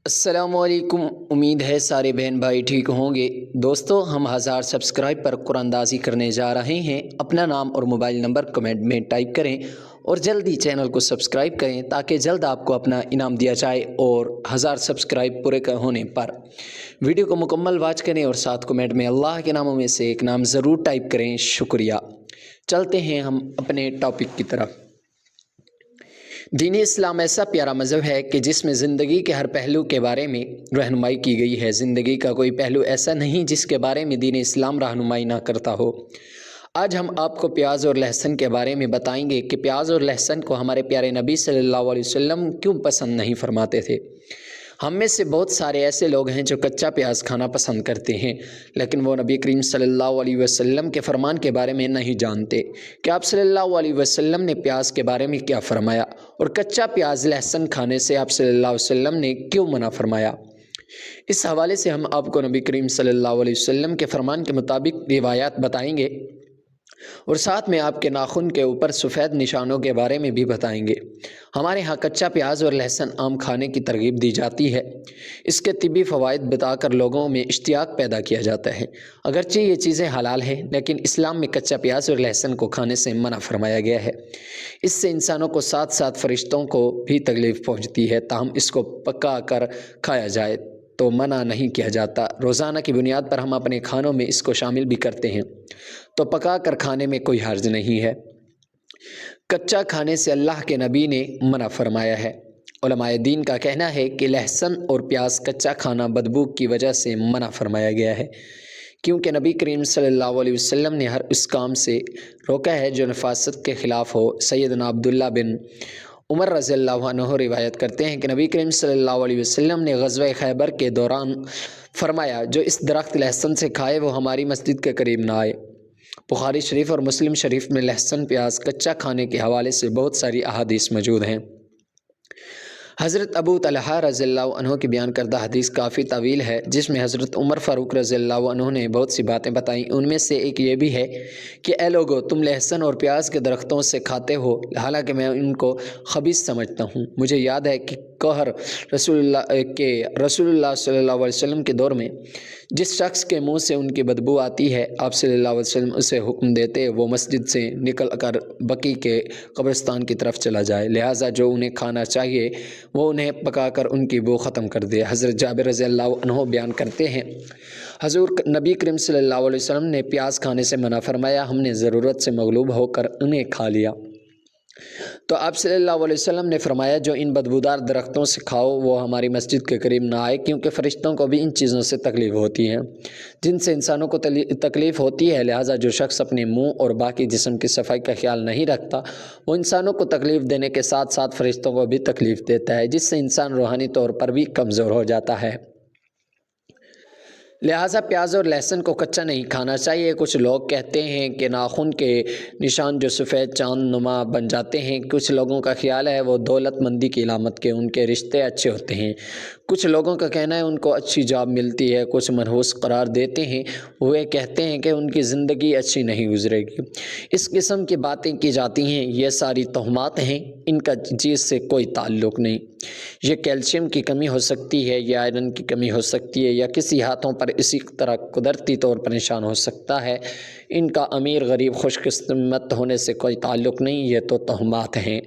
السلام علیکم۔ امید ہے سارے بہن بھائی ٹھیک ہوں گے۔ دوستو، ہم 1000 سبسکرائب پر قرآن اندازی کرنے جا رہے ہیں۔ اپنا نام اور موبائل نمبر کمنٹ میں ٹائپ کریں اور جلدی چینل کو سبسکرائب کریں تاکہ جلد آپ کو اپنا انعام دیا جائے، اور 1000 سبسکرائب پورے ہونے پر ویڈیو کو مکمل واچ کریں اور ساتھ کمنٹ میں اللہ کے ناموں میں سے ایک نام ضرور ٹائپ کریں۔ شکریہ۔ چلتے ہیں ہم اپنے ٹاپک کی طرف۔ دین اسلام ایسا پیارا مذہب ہے کہ جس میں زندگی کے ہر پہلو کے بارے میں رہنمائی کی گئی ہے۔ زندگی کا کوئی پہلو ایسا نہیں جس کے بارے میں دین اسلام رہنمائی نہ کرتا ہو۔ آج ہم آپ کو پیاز اور لہسن کے بارے میں بتائیں گے کہ پیاز اور لہسن کو ہمارے پیارے نبی صلی اللہ علیہ وسلم کیوں پسند نہیں فرماتے تھے۔ ہم میں سے بہت سارے ایسے لوگ ہیں جو کچا پیاز کھانا پسند کرتے ہیں، لیکن وہ نبی کریم صلی اللہ علیہ وسلم کے فرمان کے بارے میں نہیں جانتے کہ آپ صلی اللہ علیہ وسلم نے پیاز کے بارے میں کیا فرمایا، اور کچا پیاز لہسن کھانے سے آپ صلی اللہ علیہ وسلم نے کیوں منع فرمایا۔ اس حوالے سے ہم آپ کو نبی کریم صلی اللہ علیہ وسلم کے فرمان کے مطابق روایات بتائیں گے، اور ساتھ میں آپ کے ناخن کے اوپر سفید نشانوں کے بارے میں بھی بتائیں گے۔ ہمارے ہاں کچا پیاز اور لہسن عام کھانے کی ترغیب دی جاتی ہے۔ اس کے طبی فوائد بتا کر لوگوں میں اشتیاق پیدا کیا جاتا ہے۔ اگرچہ یہ چیزیں حلال ہیں، لیکن اسلام میں کچا پیاز اور لہسن کو کھانے سے منع فرمایا گیا ہے۔ اس سے انسانوں کو ساتھ ساتھ فرشتوں کو بھی تکلیف پہنچتی ہے، تاہم اس کو پکا کر کھایا جائے تو منع نہیں کیا جاتا۔ روزانہ کی بنیاد پر ہم اپنے کھانوں میں اس کو شامل بھی کرتے ہیں، تو پکا کر کھانے میں کوئی حرج نہیں ہے۔ کچا کھانے سے اللہ کے نبی نے منع فرمایا ہے۔ علماء دین کا کہنا ہے کہ لہسن اور پیاز کچا کھانا بدبو کی وجہ سے منع فرمایا گیا ہے، کیونکہ نبی کریم صلی اللہ علیہ وسلم نے ہر اس کام سے روکا ہے جو نفاست کے خلاف ہو۔ سیدنا عبداللہ بن عمر رضی اللہ عنہ روایت کرتے ہیں کہ نبی کریم صلی اللہ علیہ وسلم نے غزوہ خیبر کے دوران فرمایا، جو اس درخت لہسن سے کھائے وہ ہماری مسجد کے قریب نہ آئے۔ بخاری شریف اور مسلم شریف میں لہسن پیاز کچا کھانے کے حوالے سے بہت ساری احادیث موجود ہیں۔ حضرت ابو طلحہ رضی اللہ عنہ کی بیان کردہ حدیث کافی طویل ہے، جس میں حضرت عمر فاروق رضی اللہ عنہ نے بہت سی باتیں بتائیں۔ ان میں سے ایک یہ بھی ہے کہ اے لوگو، تم لہسن اور پیاز کے درختوں سے کھاتے ہو، حالانکہ میں ان کو خبیث سمجھتا ہوں۔ مجھے یاد ہے کہ رسول اللہ صلی اللہ علیہ وسلم کے دور میں جس شخص کے منہ سے ان کی بدبو آتی ہے، آپ صلی اللہ علیہ وسلم اسے حکم دیتے وہ مسجد سے نکل کر بقیع کے قبرستان کی طرف چلا جائے، لہٰذا جو انہیں کھانا چاہیے وہ انہیں پکا کر ان کی بو ختم کر دے۔ حضرت جابر رضی اللہ عنہ بیان کرتے ہیں، حضور نبی کریم صلی اللہ علیہ وسلم نے پیاز کھانے سے منع فرمایا، ہم نے ضرورت سے مغلوب ہو کر انہیں کھا لیا، تو آپ صلی اللہ علیہ وسلم نے فرمایا، جو ان بدبودار درختوں سے کھاؤ وہ ہماری مسجد کے قریب نہ آئے، کیونکہ فرشتوں کو بھی ان چیزوں سے تکلیف ہوتی ہے جن سے انسانوں کو تکلیف ہوتی ہے، لہٰذا جو شخص اپنے منہ اور باقی جسم کی صفائی کا خیال نہیں رکھتا وہ انسانوں کو تکلیف دینے کے ساتھ ساتھ فرشتوں کو بھی تکلیف دیتا ہے، جس سے انسان روحانی طور پر بھی کمزور ہو جاتا ہے۔ لہٰذا پیاز اور لہسن کو کچا نہیں کھانا چاہیے۔ کچھ لوگ کہتے ہیں کہ ناخن کے نشان جو سفید چاند نما بن جاتے ہیں، کچھ لوگوں کا خیال ہے وہ دولت مندی کی علامت کے ان کے رشتے اچھے ہوتے ہیں۔ کچھ لوگوں کا کہنا ہے ان کو اچھی جاب ملتی ہے۔ کچھ منحوس قرار دیتے ہیں، وہ کہتے ہیں کہ ان کی زندگی اچھی نہیں گزرے گی۔ اس قسم کی باتیں کی جاتی ہیں، یہ ساری توہمات ہیں، ان کا چیز سے کوئی تعلق نہیں۔ یہ کیلشیم کی کمی ہو سکتی ہے، یا آئرن کی کمی ہو سکتی ہے، یا کسی ہاتھوں پر اسی طرح قدرتی طور پر نشان ہو سکتا ہے۔ ان کا امیر غریب خوش قسمت ہونے سے کوئی تعلق نہیں، یہ تو توہمات ہیں۔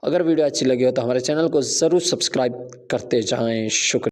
اگر ویڈیو اچھی لگی ہو تو ہمارے چینل کو ضرور سبسکرائب کرتے جائیں۔ شکریہ۔